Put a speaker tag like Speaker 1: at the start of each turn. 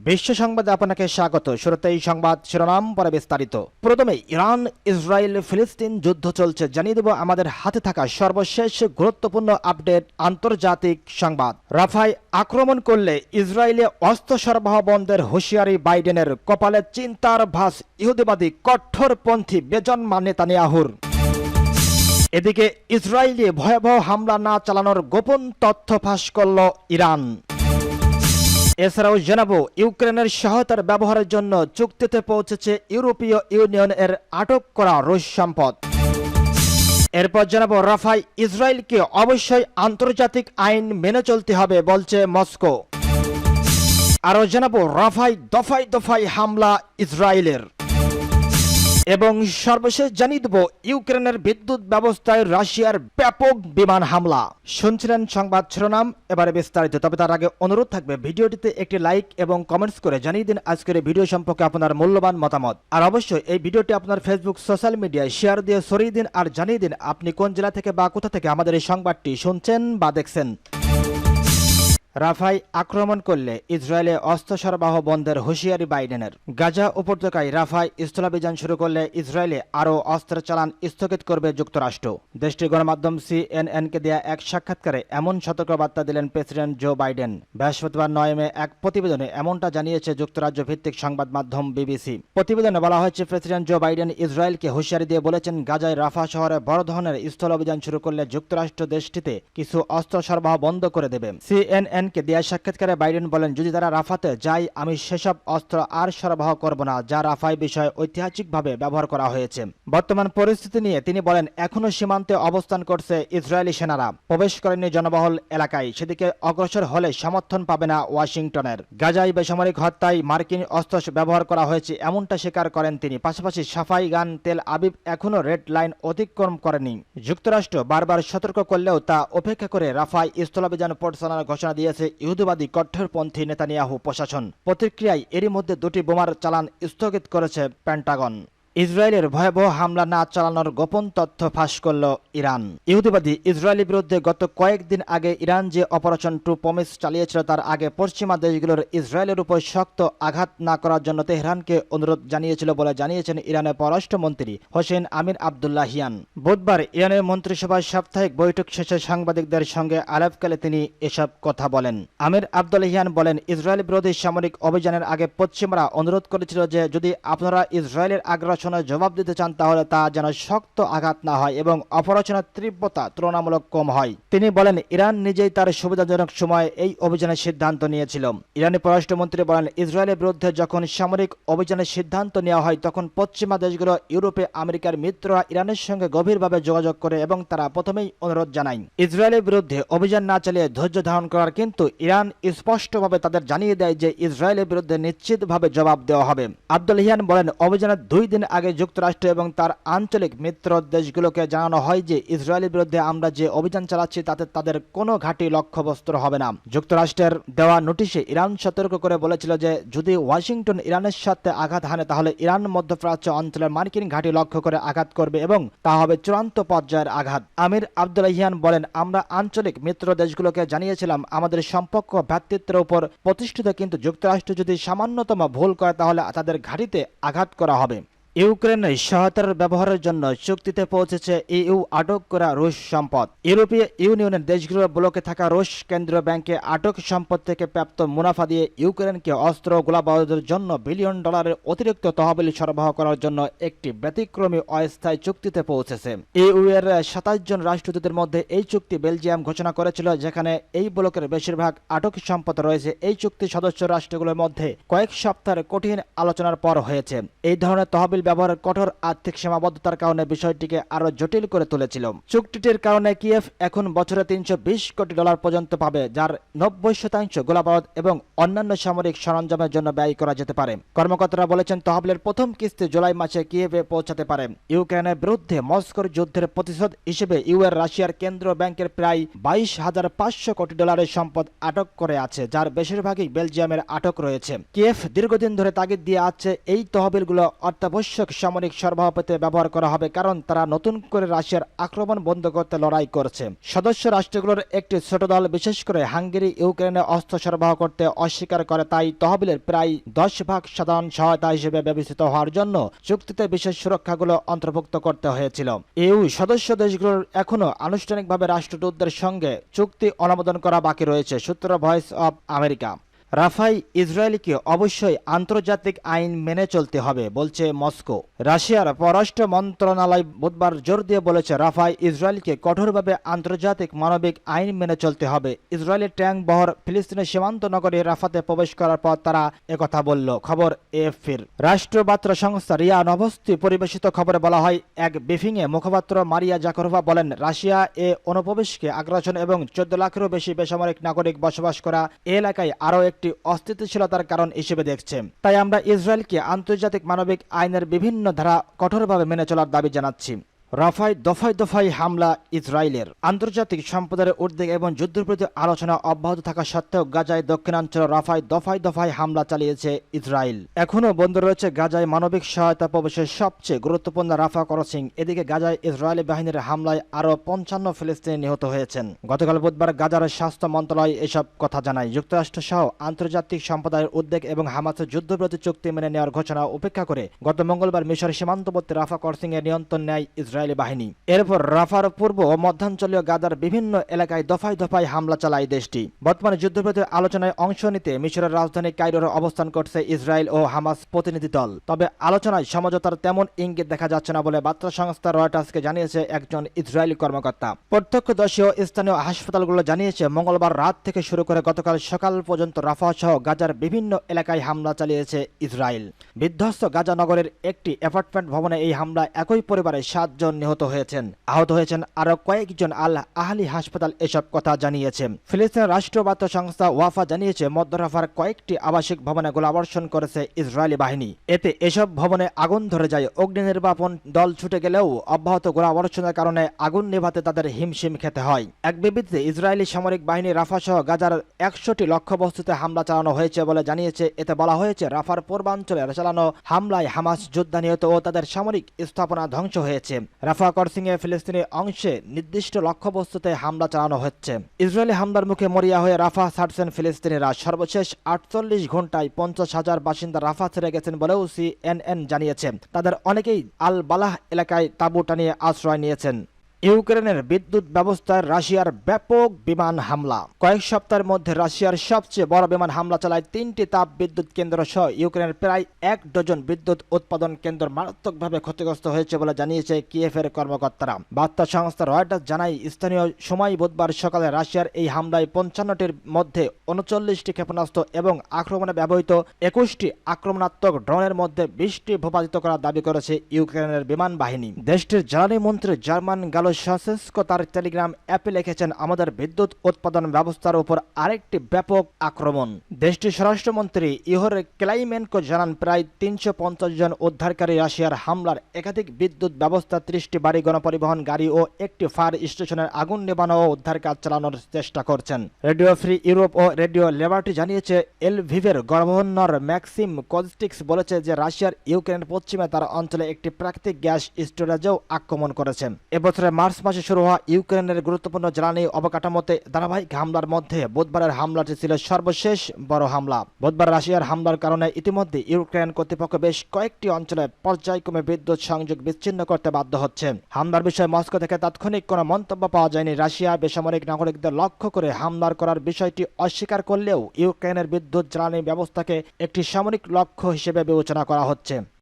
Speaker 1: বিশ্ব সংবাদে আপনাকে স্বাগত। শুরুতেই সংবাদ শিরোনাম, পরে বিস্তারিত। প্রথমে ইরান ইসরায়েল ফিলিস্তিন যুদ্ধ চলছে, জানিয়ে দেব আমাদের হাতে থাকা সর্বশেষ গুরুত্বপূর্ণ আপডেট আন্তর্জাতিক সংবাদ। রাফায় আক্রমণ করলে ইসরায়েলে অস্ত্র সরবরাহ বন্ধের হুঁশিয়ারি বাইডেনের, কপালে চিন্তার ভাঁজ ইহুদিবাদী কঠোরপন্থী বেজন্মা নেতানিয়াহুর। এদিকে ইসরায়েলে ভয়াবহ হামলা না চালানোর গোপন তথ্য ফাঁস করল ইরান। এছাড়াও জানাবো ইউক্রেনের সহায়তার ব্যবহারের জন্য চুক্তিতে পৌঁছেছে ইউরোপীয় ইউনিয়নের আটক করা রুশ সম্পদ। এরপর জানাবো রাফায় ইসরায়েলকে অবশ্যই আন্তর্জাতিক আইন মেনে চলতে হবে বলছে মস্কো। আরও জানাবো রাফায় দফায় দফায় হামলা ইসরায়েলের। এবং সর্বশেষ জানিয়ে দেব ইউক্রেনের বিদ্যুৎ ব্যবস্থায় রাশিয়ার ব্যাপক বিমান হামলা। শুনছিলেন সংবাদ শিরোনাম, এবারে বিস্তারিত। তবে তার আগে অনুরোধ থাকবে ভিডিওটিতে একটি লাইক এবং কমেন্টস করে জানিয়ে দিন আজকের এই ভিডিও সম্পর্কে আপনার মূল্যবান মতামত। আর অবশ্যই এই ভিডিওটি আপনার ফেসবুক সোশ্যাল মিডিয়ায় শেয়ার দিয়ে ছড়িয়ে দিন আর জানিয়ে দিন আপনি কোন জেলা থেকে বা কোথা থেকে আমাদের এই সংবাদটি শুনছেন বা দেখছেন। রাফায় আক্রমণ করলে ইসরায়েলে অস্ত্র সরবরাহ বন্ধের হুঁশিয়ারি বাইডেনের। গাজা উপত্যকায় রাফায় স্থলাভিযান শুরু করলে ইসরায়েলে আরও অস্ত্র চালান স্থগিত করবে যুক্তরাষ্ট্র। দেশটির গণমাধ্যম সিএনএনকে দেয়া এক সাক্ষাৎকারে এমন সতর্কবার্তা দিলেন প্রেসিডেন্ট জো বাইডেন। বৃহস্পতিবার 9 মে এক প্রতিবেদনে এমনটা জানিয়েছে যুক্তরাজ্য ভিত্তিক সংবাদ মাধ্যম বিবিসি। প্রতিবেদনে বলা হয়েছে প্রেসিডেন্ট জো বাইডেন ইসরায়েলকে হুঁশিয়ারি দিয়ে বলেছেন, গাজায় রাফা শহরে বড় ধরনের স্থল অভিযান শুরু করলে যুক্তরাষ্ট্র দেশটিতে কিছু অস্ত্র সরবরাহ বন্ধ করে দেবে। সিএনএন কে দেয়া সাক্ষাৎকারে বাইডেন বলেন, যদি তারা রাফাতে যায় আমি সেসব অস্ত্র আর সরবরাহ করব না যা রাফায় বিষয়ে ঐতিহাসিকভাবে ব্যবহার করা হয়েছে। বর্তমান পরিস্থিতি নিয়ে তিনি বলেন, এখনো সীমান্তে অবস্থান করছে ইসরায়েলি সেনারা, প্রবেশ করেনি জনবহুল এলাকায়, সেদিকে অগ্রসর হলে সমর্থন পাবে না ওয়াশিংটনের। গাজায় বেসামরিক হত্যায় মার্কিন অস্ত্র ব্যবহার করা হয়েছে এমনটা স্বীকার করেন তিনি। পাশাপাশি সাফাই গান তেল আবিব এখনো রেড লাইন অতিক্রম করেনি। যুক্তরাষ্ট্র বারবার সতর্ক করলেও তা উপেক্ষা করে রাফায় স্থলাভিযান পরিচালনার ঘোষণা দিয়েছে ইহুদিবাদী কঠোরপন্থী নেতানিয়াহু প্রশাসন। প্রতিক্রিয়ায় এরই মধ্যে 2টি বোমার চালান স্থগিত করেছে পেন্টাগন। ইসরায়েলের ভয়াবহ হামলা না চালানোর গোপন তথ্য ফাঁস করল ইরান। ইহুদিবাদী ইসরায়েলের বিরুদ্ধে গত কয়েকদিন আগে ইরান যে অপারেশন ট্রু প্রমিস চালিয়েছিল তার আগে পশ্চিমা দেশগুলোর ইসরায়েলের উপর শক্ত আঘাত না করার জন্য তেহরানকে অনুরোধ জানিয়েছিল বলে জানিয়েছেন ইরানের পররাষ্ট্রমন্ত্রী হোসেন আমির আবদুল্লাহিয়ান। বুধবার ইরানের মন্ত্রিসভার সাপ্তাহিক বৈঠক শেষে সাংবাদিকদের সঙ্গে আলাপকালে তিনি এসব কথা বলেন। আমির আবদুল্লাহিয়ান বলেন, ইসরায়েল বিরোধী সামরিক অভিযানের আগে পশ্চিমরা অনুরোধ করেছিল যে যদি আপনারা ইসরায়েলের আগ্রাসনের জবাব দিতে চান তাহলে তা যেন শক্ত আঘাত না হয় এবং অপারেশনের তীব্রতা তুলনামূলক কম হয়। তিনি বলেন, ইরান নিজেই তার সুবিধাজনক সময়ে এই অভিযানের সিদ্ধান্ত নিয়েছিল। ইরানি পররাষ্ট্রমন্ত্রী বলেন, ইসরায়েলের বিরুদ্ধে যখন সামরিক অভিযানের সিদ্ধান্ত নেওয়া হয় তখন পশ্চিমা দেশগুলো ইউরোপে আমেরিকার মিত্ররা ইরানের সঙ্গে গভীরভাবে যোগাযোগ করে এবং তারা প্রথমেই অনুরোধ জানায় ইসরায়েলের বিরুদ্ধে অভিযান না চালিয়ে ধৈর্য ধারণ করার, কিন্তু ইরান স্পষ্টভাবে তাদের জানিয়ে দেয় যে ইসরায়েলের বিরুদ্ধে নিশ্চিতভাবে জবাব দেওয়া হবে। আবদুল্লাহিয়ান বলেন, অভিযানের 2 দিন আগে যুক্তরাষ্ট্র এবং তার আঞ্চলিক মিত্র দেশগুলোকে জানানো হয় যে ইসরায়েলের বিরুদ্ধে আমরা যে অভিযান চালাচ্ছি তাতে তাদের কোনো ঘাঁটি লক্ষ্যবস্তু হবে না। যুক্তরাষ্ট্রের দেওয়া নোটিশে ইরান সতর্ক করে বলেছিল যে যদি ওয়াশিংটন ইরানের সাথে আঘাত হানে তাহলে ইরান মধ্যপ্রাচ্য অঞ্চলের মার্কিন ঘাঁটি লক্ষ্য করে আঘাত করবে এবং তা হবে চূড়ান্ত পর্যায়ের আঘাত। আমির আবদুল্লাহিয়ান বলেন, আমরা আঞ্চলিক মিত্র দেশগুলোকে জানিয়েছিলাম আমাদের সম্পর্ক ভ্রাতৃত্বের উপর প্রতিষ্ঠিত, কিন্তু যুক্তরাষ্ট্র যদি সামান্যতম ভুল করে তাহলে তাদের ঘাঁটিতে আঘাত করা হবে। ইউক্রেনের সহায়তার ব্যবহারের জন্য চুক্তিতে পৌঁছেছে ইইউ আটক করা রুশ সম্পদ। ইউরোপীয় ইউনিয়নের দেশগুলোর ব্লকে থাকা রুশ কেন্দ্রীয় ব্যাংকে আটক সম্পদ থেকে প্রাপ্ত মুনাফা দিয়ে ইউক্রেনকে অস্ত্র গোলাবারুদের জন্য বিলিয়ন ডলারের অতিরিক্ত তহবিল সরবরাহ করার জন্য একটি ব্যতিক্রমী অস্থায়ী চুক্তিতে পৌঁছেছে। ইইউ এর 27 জন রাষ্ট্রদূতের মধ্যে এই চুক্তি বেলজিয়াম ঘোষণা করেছিল, যেখানে এই ব্লকের বেশিরভাগ আটক সম্পদ রয়েছে। এই চুক্তি সদস্য রাষ্ট্রগুলোর মধ্যে কয়েক সপ্তাহের কঠিন আলোচনার পর হয়েছে। এই ধরনের তহবিল ব্যবহারের কঠোর আর্থিক সীমাবদ্ধতার কারণে বিষয়টিকে আরো জটিল করে তুলেছিল। চুক্তিটির কারণে কিয়েভ এখন বছরে 320 কোটি ডলার পর্যন্ত পাবে, যার 90% গোলাবারুদ এবং অন্যান্য সামরিক সরঞ্জামের জন্য ব্যয় করা যেতে পারে। কর্মকর্তারা বলেছেন তহবিলের প্রথম কিস্তি জুলাই মাসে কিয়েভে পৌঁছাতে পারে। ইউক্রেনের বিরুদ্ধে মস্কোর যুদ্ধের প্রতিশোধ হিসেবে রাশিয়ার কেন্দ্রীয় ব্যাংকের প্রায় 22,500 কোটি ডলারের সম্পদ আটক করে আছে, যার বেশিরভাগই বেলজিয়ামের আটক রয়েছে। কিয়েভ দীর্ঘদিন ধরে তাগিদ দিয়ে আছে এই তহবিলগুলো অত্যাবশ্যক অত্যাবশ্যক সামরিক সরবরাহ পেতে ব্যবহার করা হবে, কারণ তারা নতুন করে রাশিয়ার আক্রমণ বন্ধ করতে লড়াই করছে। সদস্য রাষ্ট্রগুলোর একটি ছোট দল, বিশেষ করে হাঙ্গেরি, ইউক্রেনে অস্ত্র সরবরাহ করতে অস্বীকার করে, তাই তহবিলের প্রায় 10 ভাগ সাধারণ সহায়তা হিসেবে ব্যবহৃত হওয়ার জন্য চুক্তিতে বিশেষ সুরক্ষাগুলো অন্তর্ভুক্ত করতে হয়েছিল। ইউ সদস্য দেশগুলোর এখনও আনুষ্ঠানিকভাবে রাষ্ট্রদূতদের সঙ্গে চুক্তি অনুমোদন করা বাকি রয়েছে। সূত্র ভয়েস অব আমেরিকা। রাফায় ইসরায়েলকে অবশ্যই আন্তর্জাতিক আইন মেনে চলতে হবে, বলছে মস্কো। রাশিয়ার পররাষ্ট্র মন্ত্রণালয় বুধবার জোর দিয়ে বলেছে, রাফায় ইসরায়েলকে কঠোরভাবে আন্তর্জাতিক মানবিক আইন মেনে চলতে হবে। ইসরায়েলের ট্যাঙ্ক বহর ফিলিস্তিনের সীমান্ত নগরী রাফাতে প্রবেশ করার পর তারা একথা বলল। খবর এএফপির। রাষ্ট্রবার্তা সংস্থা রিয়া নভস্তি পরিবেশিত খবরে বলা হয়, এক ব্রিফিংয়ে মুখপাত্র মারিয়া জাকরোভা বলেন, রাশিয়া এ অনুপ্রবেশকে আগ্রাসন এবং 14 লাখেরও বেশি বেসামরিক নাগরিক বসবাস করা এলাকায় আরও একটি অস্থিতিশীলতার কারণ হিসেবে দেখছে। তাই আমরা ইসরায়েলকে আন্তর্জাতিক মানবিক আইনের বিভিন্ন ধারা কঠোরভাবে মেনে চলার দাবি জানাচ্ছি। রাফায় দফায় দফায় হামলা ইসরায়েলের। আন্তর্জাতিক সম্প্রদায়ের উদ্বেগ এবং যুদ্ধবিরতি আলোচনা অব্যাহত থাকা সত্ত্বেও গাজায় দক্ষিণাঞ্চল রাফায় দফায় দফায় হামলা চালিয়েছে ইসরায়েল। এখনও বন্ধ রয়েছে গাজায় মানবিক সহায়তা প্রবেশের সবচেয়ে গুরুত্বপূর্ণ রাফা ক্রসিং। এদিকে গাজায় ইসরায়েলি বাহিনীর হামলায় আরও 55 ফিলিস্তিনি নিহত হয়েছেন। গতকাল বুধবার গাজার স্বাস্থ্য মন্ত্রণালয় এসব কথা জানায়। যুক্তরাষ্ট্র সহ আন্তর্জাতিক সম্প্রদায়ের উদ্বেগ এবং হামাসের যুদ্ধবিরতি চুক্তি মেনে নেওয়ার ঘোষণা উপেক্ষা করে গত মঙ্গলবার মিশর সীমান্তবর্তী রাফা ক্রসিং এর নিয়ন্ত্রণ নেয় ইসরায়েলি বাহিনী। এরপর রাফার পূর্ব ও মধ্যাঞ্চলীয় গাজার বিভিন্ন এলাকায় দফায় দফায় হামলা চালায় দেশটি। বর্তমানে যুদ্ধবিরতির আলোচনায় অংশ নিতে মিশরের রাজধানী কায়রোর অবস্থান করছে ইসরায়েল ও হামাস প্রতিনিধি দল। তবে আলোচনায় সমঝোতার তেমন ইঙ্গিত দেখা যাচ্ছে না বলে বার্তা সংস্থা রয়টার্সকে জানিয়েছে একজন ইসরায়েলি কর্মকর্তা। প্রত্যক্ষদর্শী ও স্থানীয় হাসপাতালগুলো জানিয়েছে, মঙ্গলবার রাত থেকে শুরু করে গতকাল সকাল পর্যন্ত রাফা সহ গাজার বিভিন্ন এলাকায় হামলা চালিয়েছে ইসরায়েল। বিধ্বস্ত গাজা নগরের একটি অ্যাপার্টমেন্ট ভবনে এই হামলা একই পরিবারের 7 জন নিহত হয়েছেন। আহত হয়েছেন আরো কয়েকজন। আল আহলি হাসপাতাল এসব কথা জানিয়েছে। ফিলিস্তিনের রাষ্ট্রবার্তা সংস্থা ওয়াফা জানিয়েছে, মধ্য রাফার কয়েকটি আবাসিক ভবনে গোলাবর্ষণ করেছে ইসরায়েলি বাহিনী। এতে এসব ভবনে আগুন ধরে যায়। অগ্নি নির্বাপন দল ছুটে গেলেও অব্যাহত গোলাবর্ষণের কারণে আগুন নেভাতে তাদের হিমশিম খেতে হয়। এক বিবৃতিতে ইসরায়েলি সামরিক বাহিনী রাফা সহ গাজার 100টি লক্ষ্যবস্তুতে হামলা চালানো হয়েছে বলে জানিয়েছে। এতে বলা হয়েছে, রাফার পূর্বাঞ্চলে চালানো হামলায় হামাস যোদ্ধা নিহত ও তাদের সামরিক স্থাপনা ধ্বংস হয়েছে। রাফা ক্রসিং এ ফিলিস্তিনি অংশে নির্দিষ্ট লক্ষ্যবস্তুতে হামলা চালানো হচ্ছে। ইসরায়েলি হামলার মুখে মরিয়া হয়ে রাফা ছাড়ছেন ফিলিস্তিনিরা। সর্বশেষ 48 ঘন্টায় 50,000 বাসিন্দা রাফা ছেড়ে গেছেন বলেও সিএনএন জানিয়েছে। তাদের অনেকেই আল বালাহ এলাকায় তাঁবু টানিয়ে আশ্রয় নিয়েছেন। ইউক্রেনের বিদ্যুৎ ব্যবস্থায় রাশিয়ার ব্যাপক বিমান হামলা। কয়েক সপ্তাহের মধ্যে রাশিয়ার সবচেয়ে বড় বিমান হামলা চালায় 3টি তাপ বিদ্যুৎ কেন্দ্র সহ ইউক্রেনের প্রায় 1 ডজন বিদ্যুৎ উৎপাদন কেন্দ্র মারাত্মকভাবে ক্ষতিগ্রস্ত হয়েছে বলে জানিয়েছে কিয়েভের কর্মকর্তারা। বার্তা সংস্থা রয়টার্স জানায়, স্থানীয় সময় বুধবার সকালে রাশিয়ার এই হামলায় 55টির মধ্যে 39টি ক্ষেপণাস্ত্র এবং আক্রমণে ব্যবহৃত 21টি আক্রমণাত্মক ড্রোনের মধ্যে 20টি ভূপাতিত করার দাবি করেছে ইউক্রেনের বিমান বাহিনী। দেশটির জ্বালানি মন্ত্রী জার্মান গালো সসেস্কো তার টেলিগ্রাম অ্যাপে লিখেছেন, আমাদের বিদ্যুৎ উৎপাদন ব্যবস্থার উপর আরেকটি ব্যাপক আক্রমণ। দেশটির স্বরাষ্ট্রমন্ত্রী ইহোর ক্লাইমেনকো জানান, প্রায় 350 জন উদ্ধারকারী রাশিয়ার হামলার একাধিক বিদ্যুৎ ব্যবস্থা, 30টি বাড়ি, গণপরিবহন গাড়ি ও একটি ফায়ার স্টেশনের আগুন নেভানো ও উদ্ধার কাজ চালানোর চেষ্টা করছেন। রেডিও ফ্রি ইউরোপ ও রেডিও লিবার্টি জানিয়েছে, এলভিভের গভর্নর ম্যাক্সিম কোজস্টিক্স বলেছে যে রাশিয়ার ইউক্রেনের পশ্চিমে তার অঞ্চলে একটি প্রাকৃতিক গ্যাস স্টোরেজেও আক্রমণ করেছে। এবছরের মার্চ মাসে শুরু হওয়া ইউক্রেনের গুরুত্বপূর্ণ জ্বালানি অবকাঠামোতে ধারাবাহিক হামলার মধ্যে বুধবারের হামলাটি ছিল সর্বশেষ বড় হামলা। বুধবার রাশিয়ার হামলার কারণে ইতিমধ্যে ইউক্রেন কর্তৃপক্ষ বেশ কয়েকটি অঞ্চলে পর্যায়ক্রমে বিদ্যুৎ সংযোগ বিচ্ছিন্ন করতে বাধ্য হচ্ছে। হামলার বিষয়ে মস্কো থেকে তাৎক্ষণিক কোনো মন্তব্য পাওয়া যায়নি। রাশিয়া বেসামরিক নাগরিকদের লক্ষ্য করে হামলার করার বিষয়টি অস্বীকার করলেও ইউক্রেনের বিদ্যুৎ জ্বালানি ব্যবস্থাকে একটি সামরিক লক্ষ্য হিসেবে বিবেচনা করা হচ্ছে।